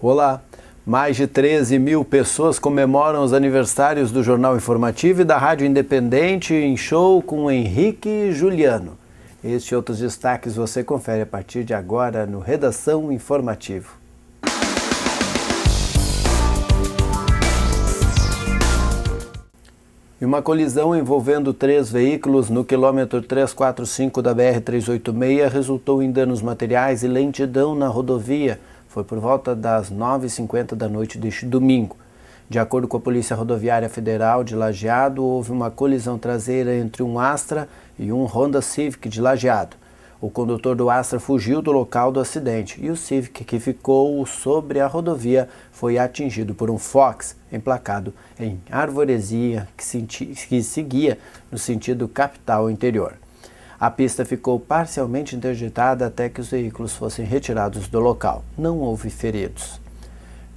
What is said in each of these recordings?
Olá! Mais de 13 mil pessoas comemoram os aniversários do Jornal Informativo e da Rádio Independente em show com Henrique e Juliano. Este e outros destaques você confere a partir de agora no Redação Informativo. E uma colisão envolvendo 3 veículos no quilômetro 345 da BR-386 resultou em danos materiais e lentidão na rodovia. Foi por volta das 9h50 da noite deste domingo. De acordo com a Polícia Rodoviária Federal de Lajeado, houve uma colisão traseira entre um Astra e um Honda Civic de Lajeado. O condutor do Astra fugiu do local do acidente e o Civic, que ficou sobre a rodovia, foi atingido por um Fox emplacado em Arvorezinha, que seguia no sentido capital interior. A pista ficou parcialmente interditada até que os veículos fossem retirados do local. Não houve feridos.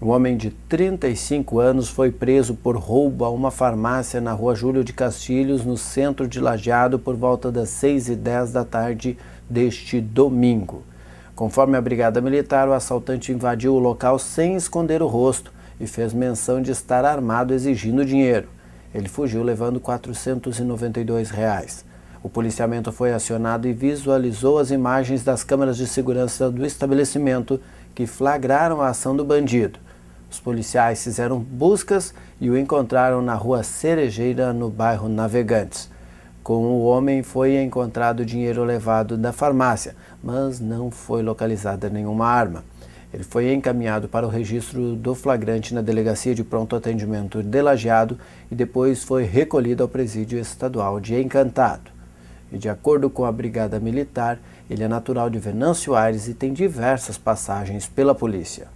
Um homem de 35 anos foi preso por roubo a uma farmácia na rua Júlio de Castilhos, no centro de Lajeado, por volta das 6h10 da tarde deste domingo. Conforme a Brigada Militar, o assaltante invadiu o local sem esconder o rosto e fez menção de estar armado exigindo dinheiro. Ele fugiu levando R$ 492. O policiamento foi acionado e visualizou as imagens das câmeras de segurança do estabelecimento que flagraram a ação do bandido. Os policiais fizeram buscas e o encontraram na rua Cerejeira, no bairro Navegantes. Com o homem foi encontrado dinheiro levado da farmácia, mas não foi localizada nenhuma arma. Ele foi encaminhado para o registro do flagrante na Delegacia de Pronto Atendimento de Lajeado e depois foi recolhido ao Presídio Estadual de Encantado. E de acordo com a Brigada Militar, ele é natural de Venâncio Aires e tem diversas passagens pela polícia.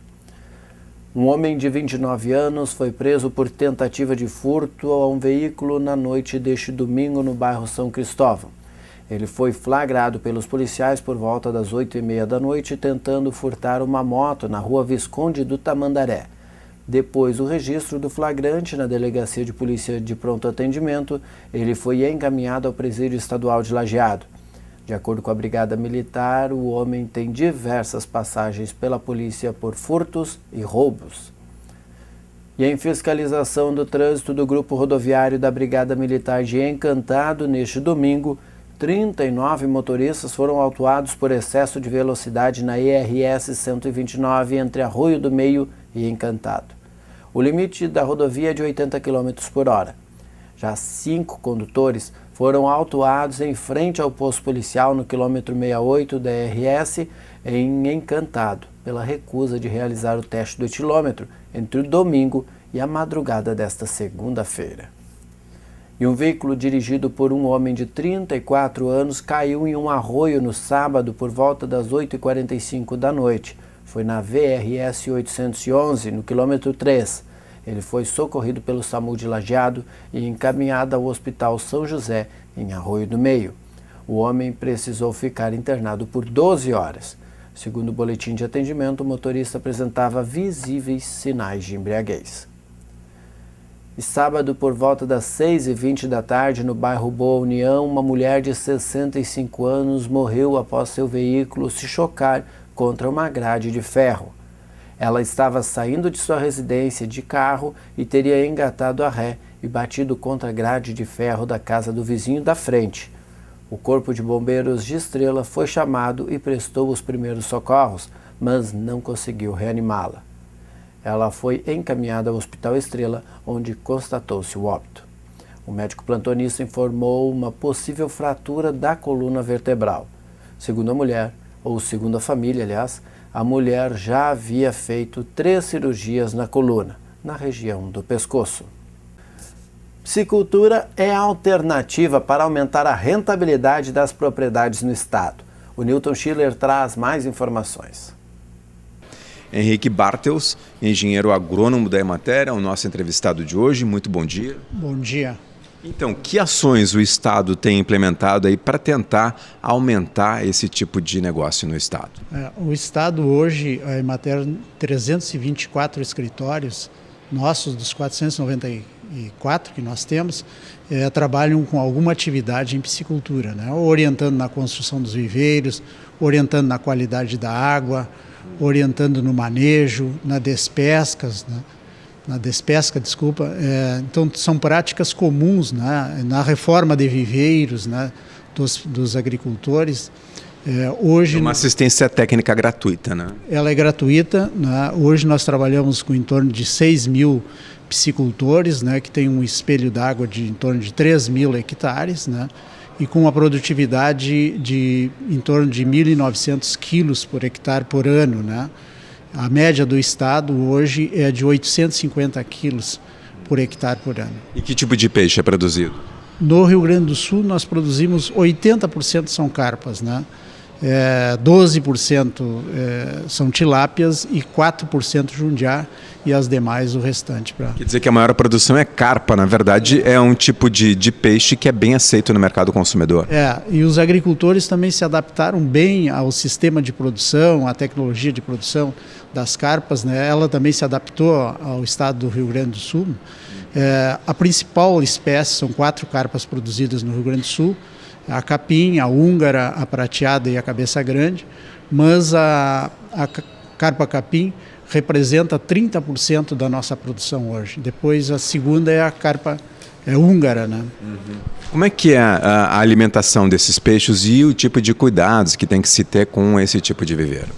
Um homem de 29 anos foi preso por tentativa de furto a um veículo na noite deste domingo no bairro São Cristóvão. Ele foi flagrado pelos policiais por volta das 8h30 da noite tentando furtar uma moto na rua Visconde do Tamandaré. Depois do registro do flagrante na Delegacia de Polícia de Pronto Atendimento, ele foi encaminhado ao Presídio Estadual de Lajeado. De acordo com a Brigada Militar, o homem tem diversas passagens pela polícia por furtos e roubos. E em fiscalização do trânsito do Grupo Rodoviário da Brigada Militar de Encantado, neste domingo, 39 motoristas foram autuados por excesso de velocidade na ERS 129 entre Arroio do Meio e Encantado. O limite da rodovia é de 80 km por hora. Já 5 condutores foram autuados em frente ao posto policial no quilômetro 68 da RS em Encantado, pela recusa de realizar o teste do etilômetro entre o domingo e a madrugada desta segunda-feira. E um veículo dirigido por um homem de 34 anos caiu em um arroio no sábado por volta das 8h45 da noite. Foi na VRS 811, no quilômetro 3. Ele foi socorrido pelo SAMU de Lajeado e encaminhado ao Hospital São José, em Arroio do Meio. O homem precisou ficar internado por 12 horas. Segundo o boletim de atendimento, o motorista apresentava visíveis sinais de embriaguez. E sábado, por volta das 6h20 da tarde, no bairro Boa União, uma mulher de 65 anos morreu após seu veículo se chocar contra uma grade de ferro. Ela estava saindo de sua residência de carro e teria engatado a ré e batido contra a grade de ferro da casa do vizinho da frente. O Corpo de Bombeiros de Estrela foi chamado e prestou os primeiros socorros, mas não conseguiu reanimá-la. Ela foi encaminhada ao Hospital Estrela, onde constatou-se o óbito. O médico plantonista informou uma possível fratura da coluna vertebral. Segundo a mulher, ou segundo a família, aliás, a mulher já havia feito 3 cirurgias na coluna, na região do pescoço. Piscicultura é a alternativa para aumentar a rentabilidade das propriedades no estado. O Newton Schiller traz mais informações. Henrique Bartels, engenheiro agrônomo da Emater, é o nosso entrevistado de hoje. Muito bom dia. Bom dia. Então, que ações o Estado tem implementado aí para tentar aumentar esse tipo de negócio no Estado? O Estado hoje, a Emater, 324 escritórios, nossos dos 494 que nós temos, trabalham com alguma atividade em piscicultura, né? Orientando na construção dos viveiros, orientando na qualidade da água, orientando no manejo, na despesca, desculpa. Então, são práticas comuns, né, na reforma de viveiros, né, dos agricultores. Hoje, uma assistência técnica gratuita, né? Ela é gratuita, né? Hoje nós trabalhamos com em torno de 6.000 piscicultores, né, que tem um espelho d'água de em torno de 3.000 hectares, né, e com uma produtividade de em torno de 1.900 quilos por hectare por ano, né? A média do estado hoje é de 850 quilos por hectare por ano. E que tipo de peixe é produzido? No Rio Grande do Sul nós produzimos 80% são carpas, né? 12% são tilápias e 4% jundiá e as demais o restante. Quer dizer que a maior produção é carpa, na verdade é um tipo de peixe que é bem aceito no mercado consumidor. E os agricultores também se adaptaram bem ao sistema de produção, à tecnologia de produção das carpas, né? Ela também se adaptou ao estado do Rio Grande do Sul. A principal espécie, são 4 carpas produzidas no Rio Grande do Sul, a capim, a húngara, a prateada e a cabeça grande, mas a carpa capim representa 30% da nossa produção hoje. Depois a segunda é a carpa húngara, né? Como é que é a alimentação desses peixes e o tipo de cuidados que tem que se ter com esse tipo de viveiro?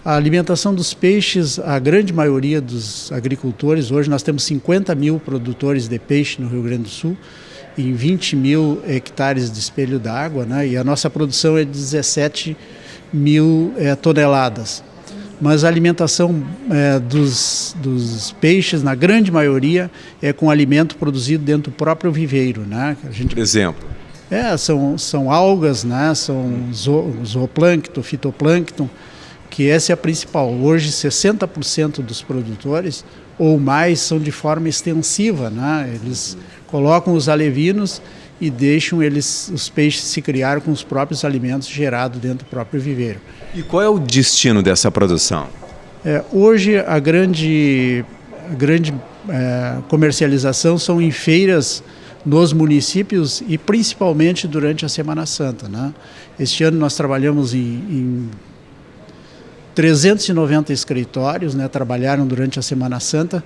A alimentação dos peixes, a grande maioria dos agricultores, hoje nós temos 50.000 produtores de peixe no Rio Grande do Sul, em 20.000 hectares de espelho d'água, né? E a nossa produção é de 17.000 toneladas. Mas a alimentação dos peixes, na grande maioria, é com alimento produzido dentro do próprio viveiro, né? Por exemplo? São algas, né? São zooplâncton, fitoplâncton, que essa é a principal. Hoje, 60% dos produtores ou mais são de forma extensiva, né? Eles colocam os alevinos e deixam os peixes se criar com os próprios alimentos gerados dentro do próprio viveiro. E qual é o destino dessa produção? Hoje a grande comercialização são em feiras nos municípios e principalmente durante a Semana Santa, né? Este ano nós trabalhamos em 390 escritórios, né, trabalharam durante a Semana Santa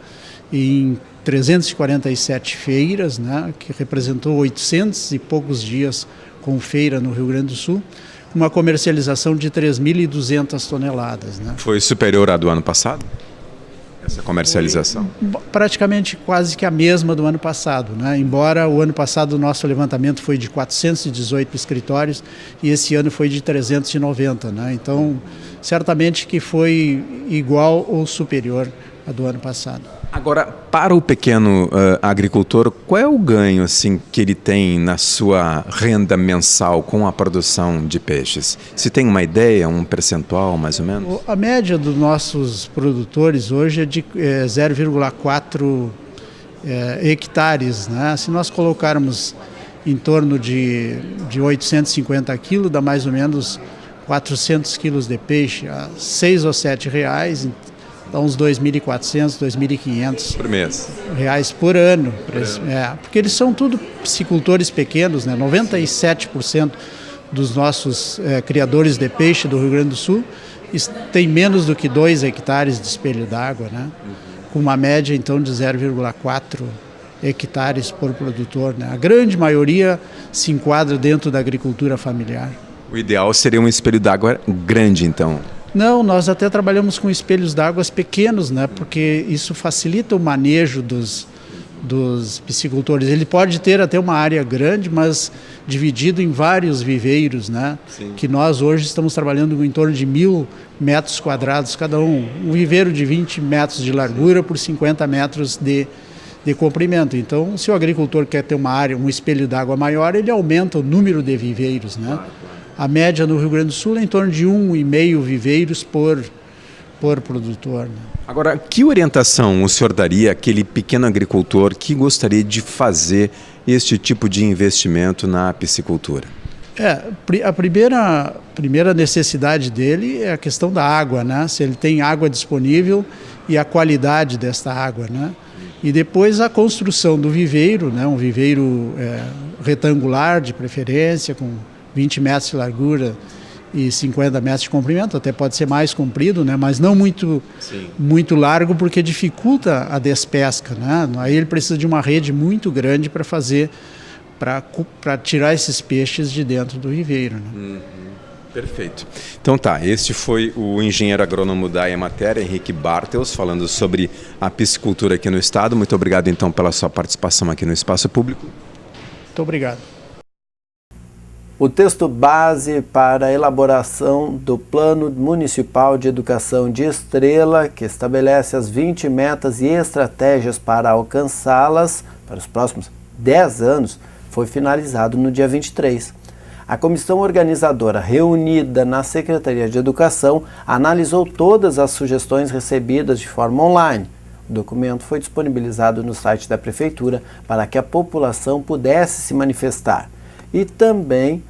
em 347 feiras, né, que representou 800 e poucos dias com feira no Rio Grande do Sul, uma comercialização de 3.200 toneladas. Né. Foi superior à do ano passado? Essa comercialização? Praticamente quase que a mesma do ano passado, né? Embora o ano passado o nosso levantamento foi de 418 escritórios e esse ano foi de 390, né? Então, certamente que foi igual ou superior à do ano passado. Agora, para o pequeno agricultor, qual é o ganho assim, que ele tem na sua renda mensal com a produção de peixes? Se tem uma ideia, um percentual mais ou menos? A média dos nossos produtores hoje é de 0,4 hectares, né? Se nós colocarmos em torno de 850 quilos, dá mais ou menos 400 quilos de peixe a R$ 6 ou R$ 7, dá uns 2.400, 2.500 por mês. Reais por ano. Porque eles são tudo piscicultores pequenos, né? 97% dos nossos criadores de peixe do Rio Grande do Sul tem menos do que 2 hectares de espelho d'água, né? Com uma média então de 0,4 hectares por produtor, né? A grande maioria se enquadra dentro da agricultura familiar. O ideal seria um espelho d'água grande, então? Não, nós até trabalhamos com espelhos d'água pequenos, né? Porque isso facilita o manejo dos piscicultores. Ele pode ter até uma área grande, mas dividido em vários viveiros, né? Sim. Que nós hoje estamos trabalhando em torno de 1.000 metros quadrados cada um. Um viveiro de 20 metros de largura por 50 metros de comprimento. Então, se o agricultor quer ter uma área, um espelho d'água maior, ele aumenta o número de viveiros, né? A média no Rio Grande do Sul é em torno de 1,5 viveiros por produtor, né? Agora, que orientação o senhor daria àquele pequeno agricultor que gostaria de fazer este tipo de investimento na piscicultura? A primeira necessidade dele é a questão da água, né? Se ele tem água disponível e a qualidade desta água, né? E depois a construção do viveiro, né? Um viveiro retangular de preferência, com 20 metros de largura 1,50 metros de comprimento, até pode ser mais comprido, né? Mas não muito largo, porque dificulta a despesca, né? Aí ele precisa de uma rede muito grande para fazer, para tirar esses peixes de dentro do viveiro, né? Perfeito. Então tá, este foi o engenheiro agrônomo da Emater, Henrique Bartels, falando sobre a piscicultura aqui no estado. Muito obrigado então pela sua participação aqui no Espaço Público. Muito obrigado. O texto base para a elaboração do Plano Municipal de Educação de Estrela, que estabelece as 20 metas e estratégias para alcançá-las para os próximos 10 anos, foi finalizado no dia 23. A comissão organizadora, reunida na Secretaria de Educação, analisou todas as sugestões recebidas de forma online. O documento foi disponibilizado no site da Prefeitura para que a população pudesse se manifestar. E também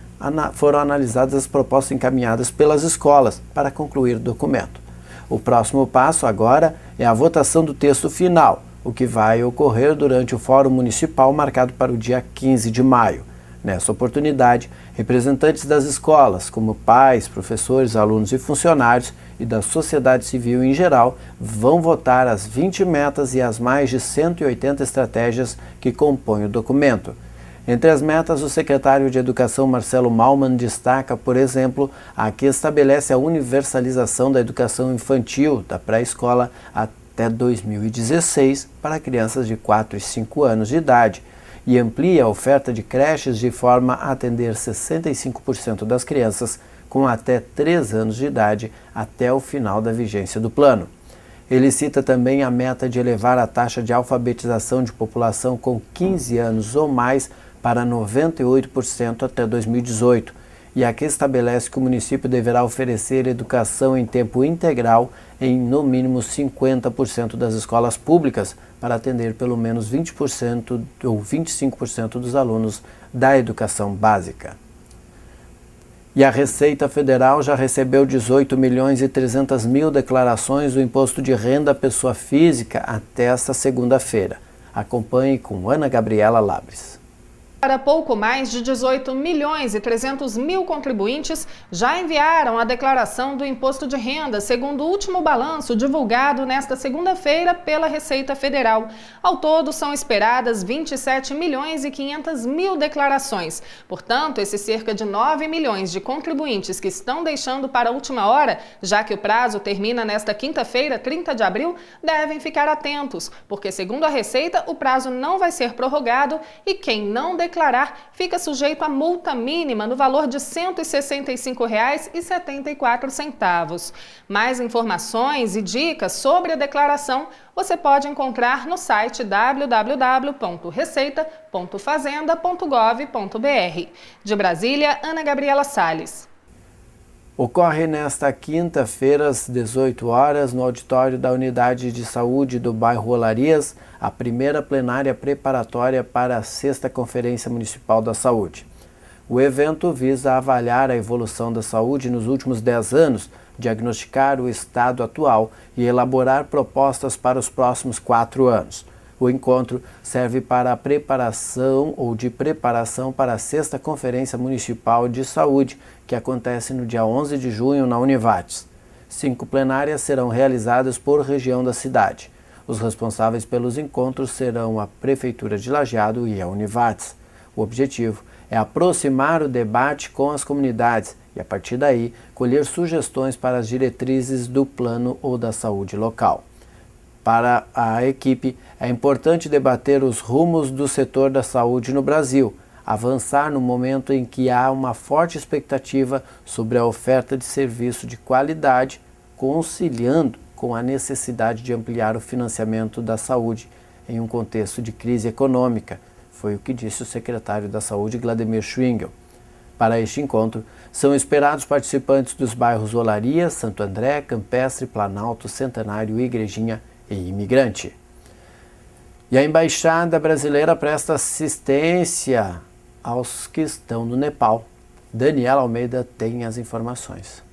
foram analisadas as propostas encaminhadas pelas escolas para concluir o documento. O próximo passo agora é a votação do texto final, o que vai ocorrer durante o Fórum Municipal marcado para o dia 15 de maio. Nessa oportunidade, representantes das escolas, como pais, professores, alunos e funcionários, e da sociedade civil em geral, vão votar as 20 metas e as mais de 180 estratégias que compõem o documento. Entre as metas, o secretário de Educação, Marcelo Malman, destaca, por exemplo, a que estabelece a universalização da educação infantil, da pré-escola até 2016, para crianças de 4 e 5 anos de idade, e amplia a oferta de creches de forma a atender 65% das crianças com até 3 anos de idade até o final da vigência do plano. Ele cita também a meta de elevar a taxa de alfabetização de população com 15 anos ou mais para 98% até 2018, e a que estabelece que o município deverá oferecer educação em tempo integral em no mínimo 50% das escolas públicas, para atender pelo menos 20% ou 25% dos alunos da educação básica. E a Receita Federal já recebeu 18 milhões e 300 mil declarações do Imposto de Renda à Pessoa Física até esta segunda-feira. Acompanhe com Ana Gabriela Labres. Para pouco mais de 18 milhões e 300 mil contribuintes já enviaram a declaração do Imposto de Renda, segundo o último balanço divulgado nesta segunda-feira pela Receita Federal. Ao todo, são esperadas 27 milhões e 500 mil declarações. Portanto, esses cerca de 9 milhões de contribuintes que estão deixando para a última hora, já que o prazo termina nesta quinta-feira, 30 de abril, devem ficar atentos, porque, segundo a Receita, o prazo não vai ser prorrogado e quem não declarar fica sujeito a multa mínima no valor de R$ 165,74. Mais informações e dicas sobre a declaração você pode encontrar no site www.receita.fazenda.gov.br. De Brasília, Ana Gabriela Salles. Ocorre nesta quinta-feira, às 18 horas, no auditório da Unidade de Saúde do bairro Olarias, a primeira plenária preparatória para a 6ª Conferência Municipal da Saúde. O evento visa avaliar a evolução da saúde nos últimos 10 anos, diagnosticar o estado atual e elaborar propostas para os próximos 4 anos. O encontro serve para a preparação para a 6ª Conferência Municipal de Saúde, que acontece no dia 11 de junho na Univates. 5 plenárias serão realizadas por região da cidade. Os responsáveis pelos encontros serão a Prefeitura de Lajeado e a Univates. O objetivo é aproximar o debate com as comunidades e, a partir daí, colher sugestões para as diretrizes do plano ou da saúde local. Para a equipe, é importante debater os rumos do setor da saúde no Brasil, avançar no momento em que há uma forte expectativa sobre a oferta de serviço de qualidade, conciliando com a necessidade de ampliar o financiamento da saúde em um contexto de crise econômica, foi o que disse o secretário da Saúde, Glademir Schwingel. Para este encontro, são esperados participantes dos bairros Olarias, Santo André, Campestre, Planalto, Centenário, Igrejinha e Imigrante. E a Embaixada Brasileira presta assistência aos que estão no Nepal. Daniela Almeida tem as informações.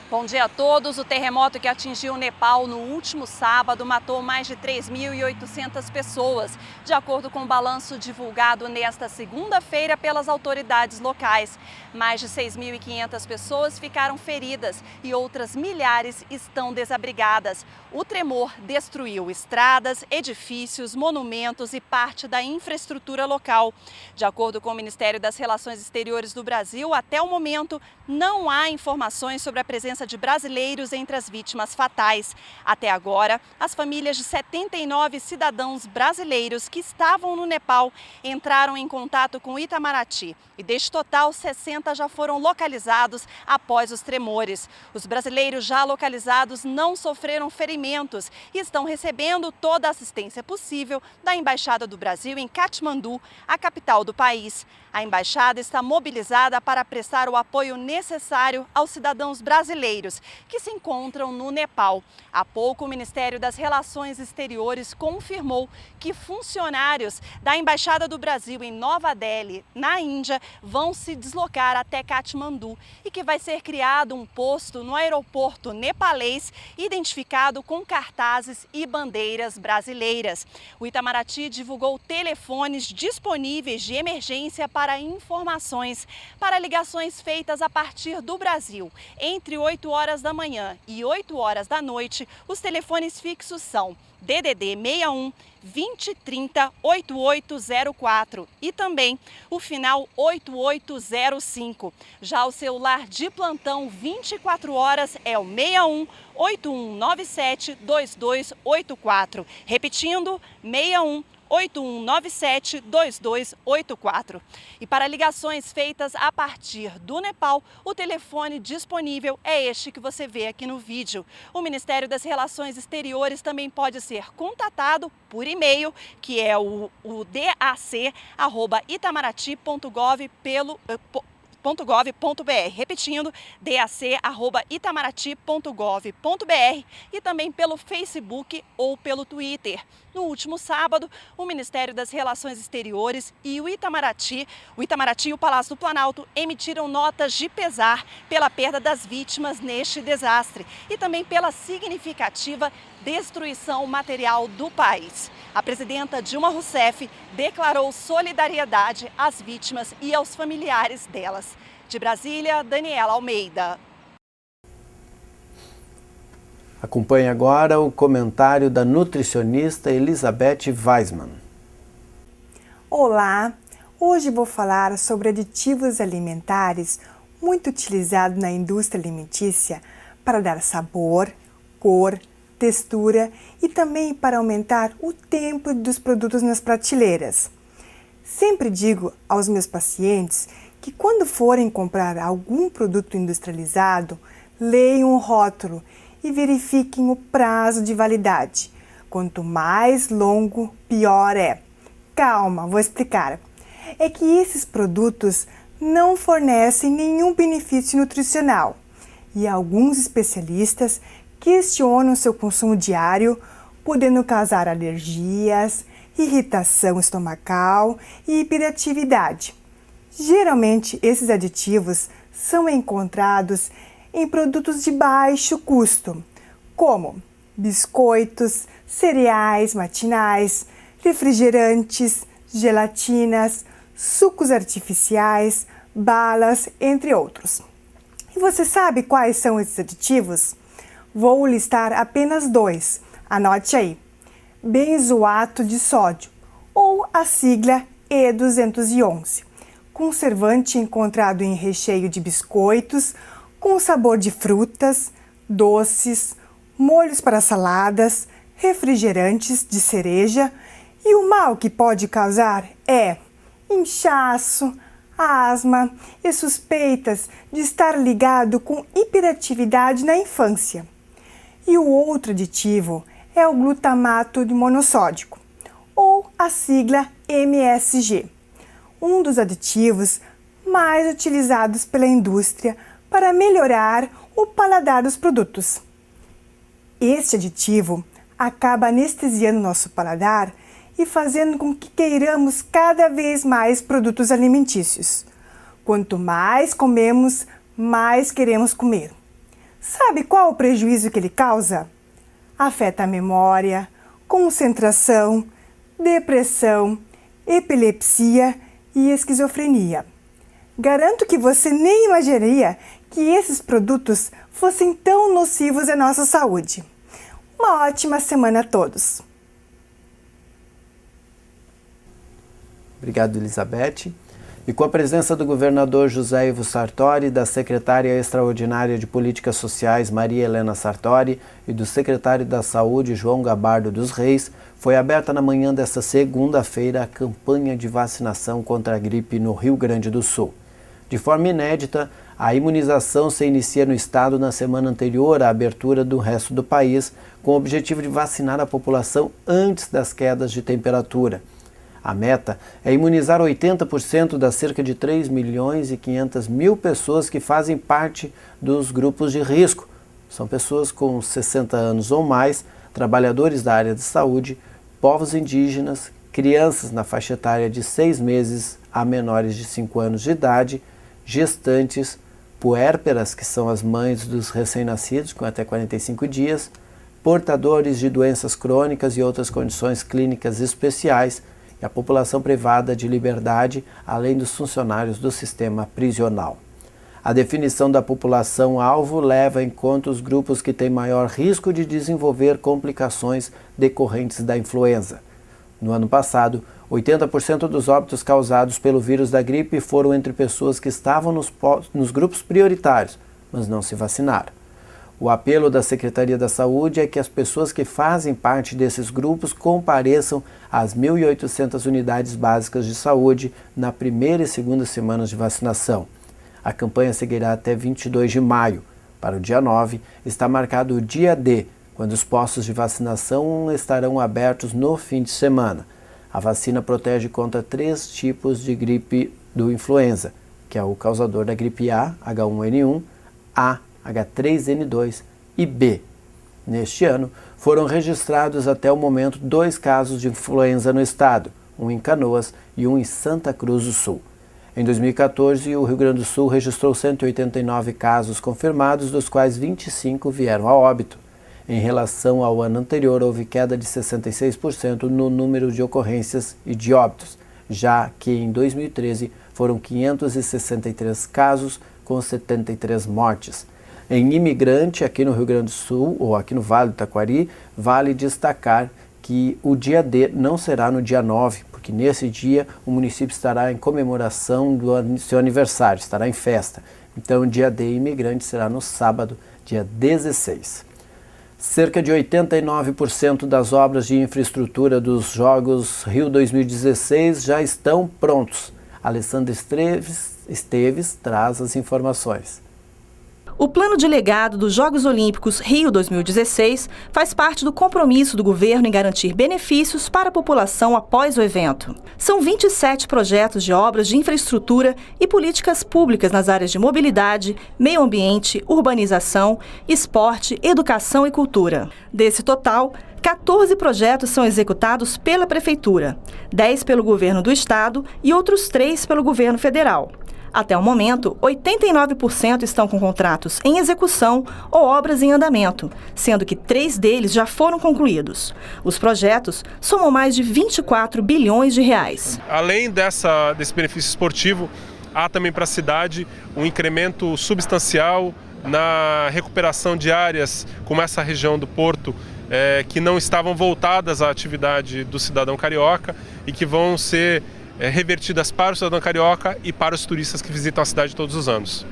Bom dia a todos. O terremoto que atingiu o Nepal no último sábado matou mais de 3.800 pessoas, de acordo com o balanço divulgado nesta segunda-feira pelas autoridades locais. Mais de 6.500 pessoas ficaram feridas e outras milhares estão desabrigadas. O tremor destruiu estradas, edifícios, monumentos e parte da infraestrutura local. De acordo com o Ministério das Relações Exteriores do Brasil, até o momento não há informações sobre a presença de brasileiros entre as vítimas fatais. Até agora, as famílias de 79 cidadãos brasileiros que estavam no Nepal entraram em contato com o Itamaraty. E deste total, 60 já foram localizados após os tremores. Os brasileiros já localizados não sofreram ferimentos e estão recebendo toda a assistência possível da Embaixada do Brasil em Katmandu, a capital do país. A embaixada está mobilizada para prestar o apoio necessário aos cidadãos brasileiros que se encontram no Nepal. Há pouco, o Ministério das Relações Exteriores confirmou que funcionários da Embaixada do Brasil em Nova Delhi, na Índia, vão se deslocar até Katmandu e que vai ser criado um posto no aeroporto nepalês identificado com cartazes e bandeiras brasileiras. O Itamaraty divulgou telefones disponíveis de emergência para informações para ligações feitas a partir do Brasil. Entre 8 horas da manhã e 8 horas da noite, os telefones fixos são DDD 61 2030 8804 e também o final 8805. Já o celular de plantão 24 horas é o 61 8197 2284. Repetindo, 61 8197-2284. E para ligações feitas a partir do Nepal, o telefone disponível é este que você vê aqui no vídeo. O Ministério das Relações Exteriores também pode ser contatado por e-mail, que é o dac@itamaraty.gov.br, repetindo, dac@itamaraty.gov.br e também pelo Facebook ou pelo Twitter. No último sábado, o Ministério das Relações Exteriores e o Itamaraty e o Palácio do Planalto emitiram notas de pesar pela perda das vítimas neste desastre e também pela significativa destruição material do país. A presidenta Dilma Rousseff declarou solidariedade às vítimas e aos familiares delas. De Brasília, Daniela Almeida. Acompanhe agora o comentário da nutricionista Elizabeth Weisman. Olá! Hoje vou falar sobre aditivos alimentares muito utilizados na indústria alimentícia para dar sabor, cor, textura e também para aumentar o tempo dos produtos nas prateleiras. Sempre digo aos meus pacientes que quando forem comprar algum produto industrializado, leiam o rótulo e verifiquem o prazo de validade. Quanto mais longo, pior é. Calma, vou explicar. É que esses produtos não fornecem nenhum benefício nutricional e alguns especialistas questionam seu consumo diário, podendo causar alergias, irritação estomacal e hiperatividade. Geralmente, esses aditivos são encontrados em produtos de baixo custo, como biscoitos, cereais matinais, refrigerantes, gelatinas, sucos artificiais, balas, entre outros. E você sabe quais são esses aditivos? Vou listar apenas 2, anote aí. Benzoato de sódio, ou a sigla E211, conservante encontrado em recheio de biscoitos, com sabor de frutas, doces, molhos para saladas, refrigerantes de cereja, e o mal que pode causar é inchaço, asma e suspeitas de estar ligado com hiperatividade na infância. E o outro aditivo é o glutamato monossódico, ou a sigla MSG, um dos aditivos mais utilizados pela indústria para melhorar o paladar dos produtos. Este aditivo acaba anestesiando nosso paladar e fazendo com que queiramos cada vez mais produtos alimentícios. Quanto mais comemos, mais queremos comer. Sabe qual o prejuízo que ele causa? Afeta a memória, concentração, depressão, epilepsia e esquizofrenia. Garanto que você nem imaginaria que esses produtos fossem tão nocivos à nossa saúde. Uma ótima semana a todos! Obrigado, Elizabeth. E com a presença do governador José Ivo Sartori, da secretária extraordinária de Políticas Sociais Maria Helena Sartori e do secretário da Saúde João Gabardo dos Reis, foi aberta na manhã desta segunda-feira a campanha de vacinação contra a gripe no Rio Grande do Sul. De forma inédita, a imunização se inicia no estado na semana anterior à abertura do resto do país, com o objetivo de vacinar a população antes das quedas de temperatura. A meta é imunizar 80% das cerca de 3 milhões e 500 mil pessoas que fazem parte dos grupos de risco. São pessoas com 60 anos ou mais, trabalhadores da área de saúde, povos indígenas, crianças na faixa etária de 6 meses a menores de 5 anos de idade, gestantes, puérperas, que são as mães dos recém-nascidos com até 45 dias, portadores de doenças crônicas e outras condições clínicas especiais, e a população privada de liberdade, além dos funcionários do sistema prisional. A definição da população-alvo leva em conta os grupos que têm maior risco de desenvolver complicações decorrentes da influenza. No ano passado, 80% dos óbitos causados pelo vírus da gripe foram entre pessoas que estavam nos grupos prioritários, mas não se vacinaram. O apelo da Secretaria da Saúde é que as pessoas que fazem parte desses grupos compareçam às 1.800 unidades básicas de saúde na primeira e segunda semanas de vacinação. A campanha seguirá até 22 de maio. Para o dia 9, está marcado o dia D, quando os postos de vacinação estarão abertos no fim de semana. A vacina protege contra 3 tipos de gripe do influenza, que é o causador da gripe A, H1N1, A, H3N2 e B. Neste ano, foram registrados até o momento 2 casos de influenza no estado, um em Canoas e um em Santa Cruz do Sul. Em 2014, o Rio Grande do Sul registrou 189 casos confirmados, dos quais 25 vieram a óbito. Em relação ao ano anterior, houve queda de 66% no número de ocorrências e de óbitos, já que em 2013 foram 563 casos com 73 mortes. Em imigrante, aqui no Rio Grande do Sul, ou aqui no Vale do Taquari, vale destacar que o dia D não será no dia 9, porque nesse dia o município estará em comemoração do seu aniversário, estará em festa. Então o dia D imigrante será no sábado, dia 16. Cerca de 89% das obras de infraestrutura dos Jogos Rio 2016 já estão prontos. Alessandra Esteves traz as informações. O plano de legado dos Jogos Olímpicos Rio 2016 faz parte do compromisso do governo em garantir benefícios para a população após o evento. São 27 projetos de obras de infraestrutura e políticas públicas nas áreas de mobilidade, meio ambiente, urbanização, esporte, educação e cultura. Desse total, 14 projetos são executados pela Prefeitura, 10 pelo governo do Estado e outros 3 pelo governo federal. Até o momento, 89% estão com contratos em execução ou obras em andamento, sendo que 3 deles já foram concluídos. Os projetos somam mais de 24 bilhões de reais. Além desse benefício esportivo, há também para a cidade um incremento substancial na recuperação de áreas como essa região do Porto, que não estavam voltadas à atividade do cidadão carioca e que vão ser revertidas para o cidadão carioca e para os turistas que visitam a cidade todos os anos.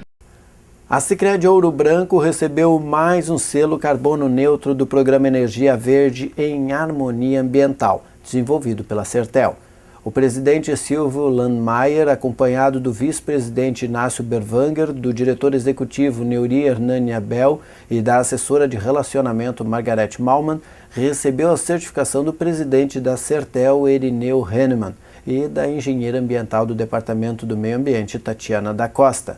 A Sicredi Ouro Branco recebeu mais um selo carbono neutro do Programa Energia Verde em Harmonia Ambiental, desenvolvido pela Sertel. O presidente Silvio Landmaier, acompanhado do vice-presidente Inácio Berwanger, do diretor executivo Neuri Hernani Abel e da assessora de relacionamento Margarete Malman, recebeu a certificação do presidente da Sertel, Erineu Hennemann, e da engenheira ambiental do Departamento do Meio Ambiente, Tatiana da Costa.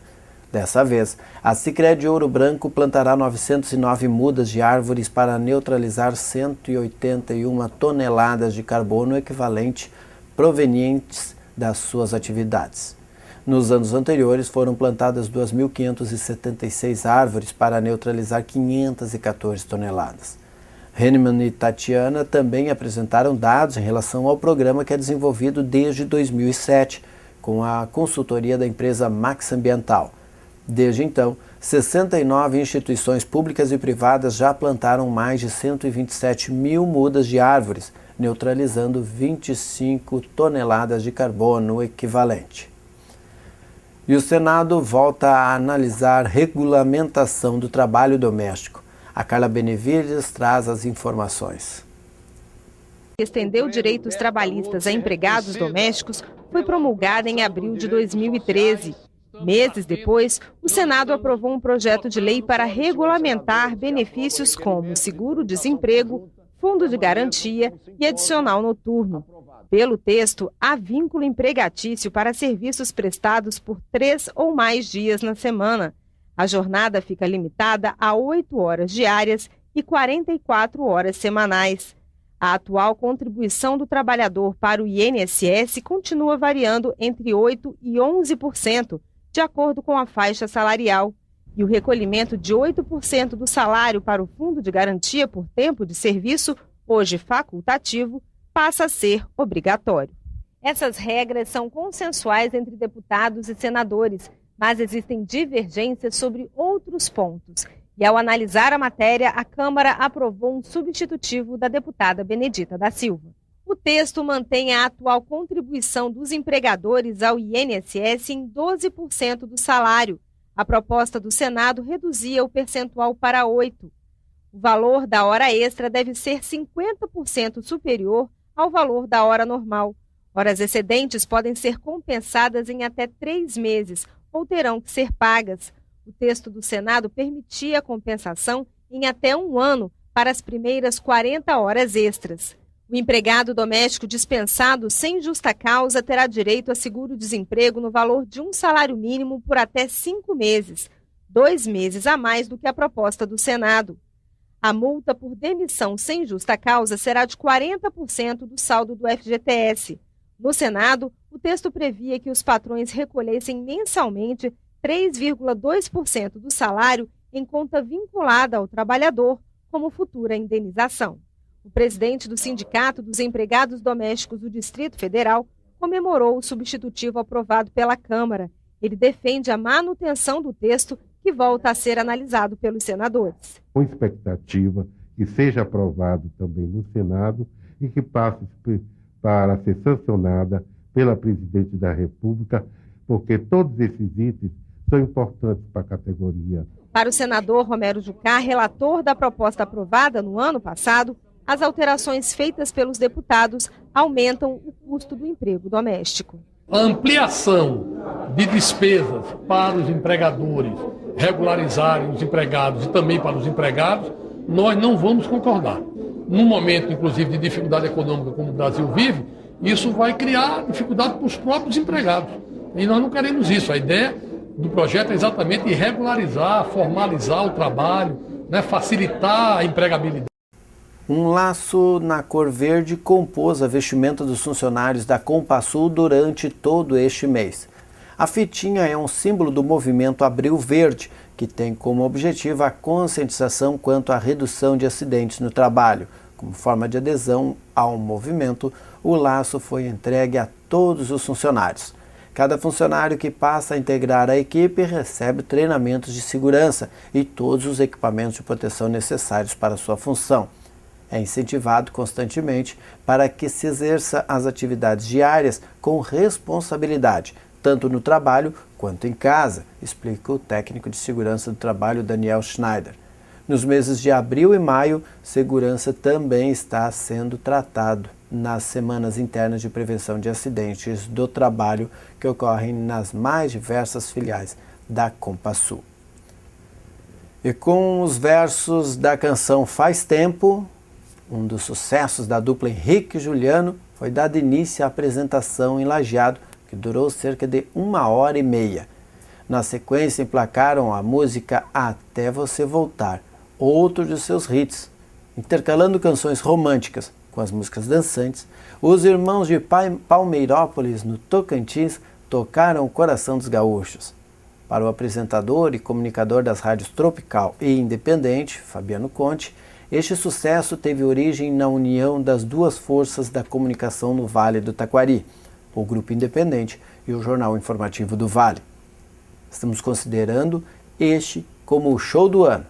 Dessa vez, a Sicredi Ouro Branco plantará 909 mudas de árvores para neutralizar 181 toneladas de carbono equivalente provenientes das suas atividades. Nos anos anteriores, foram plantadas 2.576 árvores para neutralizar 514 toneladas. Henneman e Tatiana também apresentaram dados em relação ao programa que é desenvolvido desde 2007, com a consultoria da empresa Max Ambiental. Desde então, 69 instituições públicas e privadas já plantaram mais de 127 mil mudas de árvores, neutralizando 25 toneladas de carbono equivalente. E o Senado volta a analisar regulamentação do trabalho doméstico. A Carla Benevides traz as informações. Estendeu direitos trabalhistas a empregados domésticos foi promulgada em abril de 2013. Meses depois, o Senado aprovou um projeto de lei para regulamentar benefícios como seguro-desemprego, fundo de garantia e adicional noturno. Pelo texto, há vínculo empregatício para serviços prestados por 3 ou mais dias na semana. A jornada fica limitada a 8 horas diárias e 44 horas semanais. A atual contribuição do trabalhador para o INSS continua variando entre 8% e 11%, de acordo com a faixa salarial. E o recolhimento de 8% do salário para o Fundo de Garantia por Tempo de Serviço, hoje facultativo, passa a ser obrigatório. Essas regras são consensuais entre deputados e senadores, mas existem divergências sobre outros pontos. E ao analisar a matéria, a Câmara aprovou um substitutivo da deputada Benedita da Silva. O texto mantém a atual contribuição dos empregadores ao INSS em 12% do salário. A proposta do Senado reduzia o percentual para 8%. O valor da hora extra deve ser 50% superior ao valor da hora normal. Horas excedentes podem ser compensadas em até 3 meses ou terão que ser pagas. O texto do Senado permitia a compensação em até 1 ano para as primeiras 40 horas extras. O empregado doméstico dispensado sem justa causa terá direito a seguro-desemprego no valor de um salário mínimo por até 5 meses, 2 meses a mais do que a proposta do Senado. A multa por demissão sem justa causa será de 40% do saldo do FGTS. No Senado, o texto previa que os patrões recolhessem mensalmente 3,2% do salário em conta vinculada ao trabalhador como futura indenização. O presidente do Sindicato dos Empregados Domésticos do Distrito Federal comemorou o substitutivo aprovado pela Câmara. Ele defende a manutenção do texto que volta a ser analisado pelos senadores. Com expectativa que seja aprovado também no Senado e que passe para ser sancionada pela Presidente da República, porque todos esses itens são importantes para a categoria. Para o senador Romero Jucá, relator da proposta aprovada no ano passado, as alterações feitas pelos deputados aumentam o custo do emprego doméstico. A ampliação de despesas para os empregadores regularizarem os empregados e também para os empregados, nós não vamos concordar. Num momento, inclusive, de dificuldade econômica como o Brasil vive, isso vai criar dificuldade para os próprios empregados. E nós não queremos isso. A ideia do projeto é exatamente regularizar, formalizar o trabalho, facilitar a empregabilidade. Um laço na cor verde compôs a vestimenta dos funcionários da Compasul durante todo este mês. A fitinha é um símbolo do movimento Abril Verde, que tem como objetivo a conscientização quanto à redução de acidentes no trabalho. Como forma de adesão ao movimento, o laço foi entregue a todos os funcionários. Cada funcionário que passa a integrar a equipe recebe treinamentos de segurança e todos os equipamentos de proteção necessários para sua função. É incentivado constantemente para que se exerça as atividades diárias com responsabilidade, tanto no trabalho quanto em casa, explica o técnico de segurança do trabalho Daniel Schneider. Nos meses de abril e maio, segurança também está sendo tratado nas semanas internas de prevenção de acidentes do trabalho que ocorrem nas mais diversas filiais da Compasul. E com os versos da canção Faz Tempo, um dos sucessos da dupla Henrique e Juliano, foi dado início à apresentação em Lajeado, que durou cerca de 1h30. Na sequência, emplacaram a música Até Você Voltar, outro de seus hits. Intercalando canções românticas com as músicas dançantes, os irmãos de Palmeirópolis, no Tocantins, tocaram o coração dos gaúchos. Para o apresentador e comunicador das rádios Tropical e Independente, Fabiano Conte, este sucesso teve origem na união das duas forças da comunicação no Vale do Taquari, o Grupo Independente e o Jornal Informativo do Vale. Estamos considerando este como o show do ano,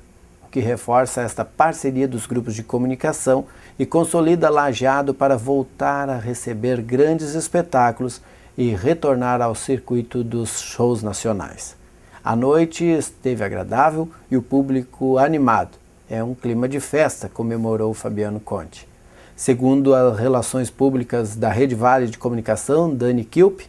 o que reforça esta parceria dos grupos de comunicação e consolida Lajeado para voltar a receber grandes espetáculos e retornar ao circuito dos shows nacionais. A noite esteve agradável e o público animado. É um clima de festa, comemorou Fabiano Conte. Segundo as relações públicas da Rede Vale de Comunicação, Dani Kilp,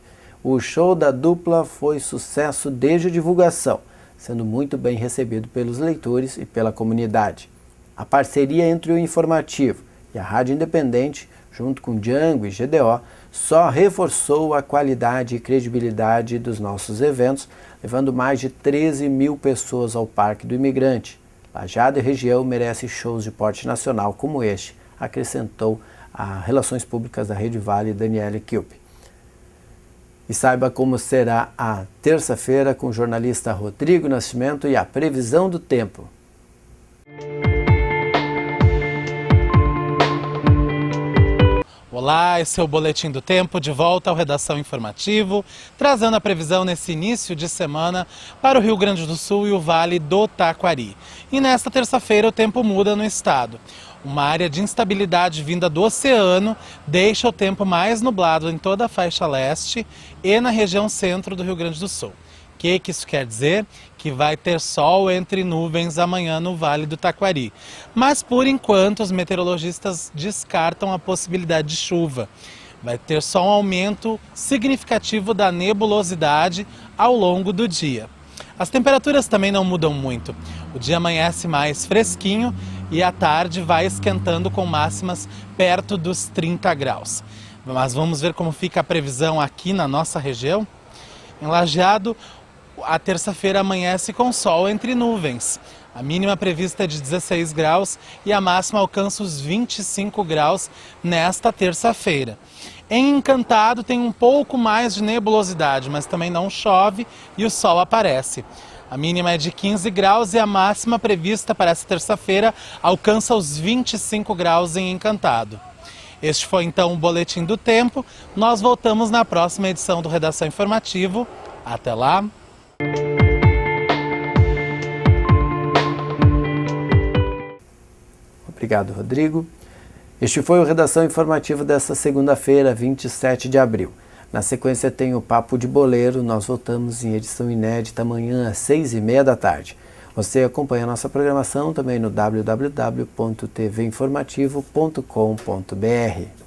o show da dupla foi sucesso desde a divulgação, sendo muito bem recebido pelos leitores e pela comunidade. A parceria entre o Informativo e a Rádio Independente, junto com Django e GDO, só reforçou a qualidade e credibilidade dos nossos eventos, levando mais de 13 mil pessoas ao Parque do Imigrante. Lajeado e região merece shows de porte nacional como este, acrescentou a Relações Públicas da Rede Vale, Daniele Kilp. E saiba como será a terça-feira com o jornalista Rodrigo Nascimento e a previsão do tempo. Olá, esse é o Boletim do Tempo, de volta ao Redação Informativo, trazendo a previsão nesse início de semana para o Rio Grande do Sul e o Vale do Taquari. E nesta terça-feira o tempo muda no estado. Uma área de instabilidade vinda do oceano deixa o tempo mais nublado em toda a faixa leste e na região centro do Rio Grande do Sul. O que isso quer dizer? Que vai ter sol entre nuvens amanhã no Vale do Taquari. Mas, por enquanto, os meteorologistas descartam a possibilidade de chuva. Vai ter só um aumento significativo da nebulosidade ao longo do dia. As temperaturas também não mudam muito. O dia amanhece mais fresquinho e à tarde vai esquentando com máximas perto dos 30 graus. Mas vamos ver como fica a previsão aqui na nossa região? Em Lajeado, a terça-feira amanhece com sol entre nuvens. A mínima prevista é de 16 graus e a máxima alcança os 25 graus nesta terça-feira. Em Encantado tem um pouco mais de nebulosidade, mas também não chove e o sol aparece. A mínima é de 15 graus e a máxima prevista para essa terça-feira alcança os 25 graus em Encantado. Este foi então o Boletim do Tempo. Nós voltamos na próxima edição do Redação Informativo. Até lá! Obrigado, Rodrigo. Este foi o Redação Informativa desta segunda-feira, 27 de abril. Na sequência tem o Papo de Boleiro. Nós voltamos em edição inédita amanhã às 6h30 da tarde. Você acompanha a nossa programação também no www.tvinformativo.com.br.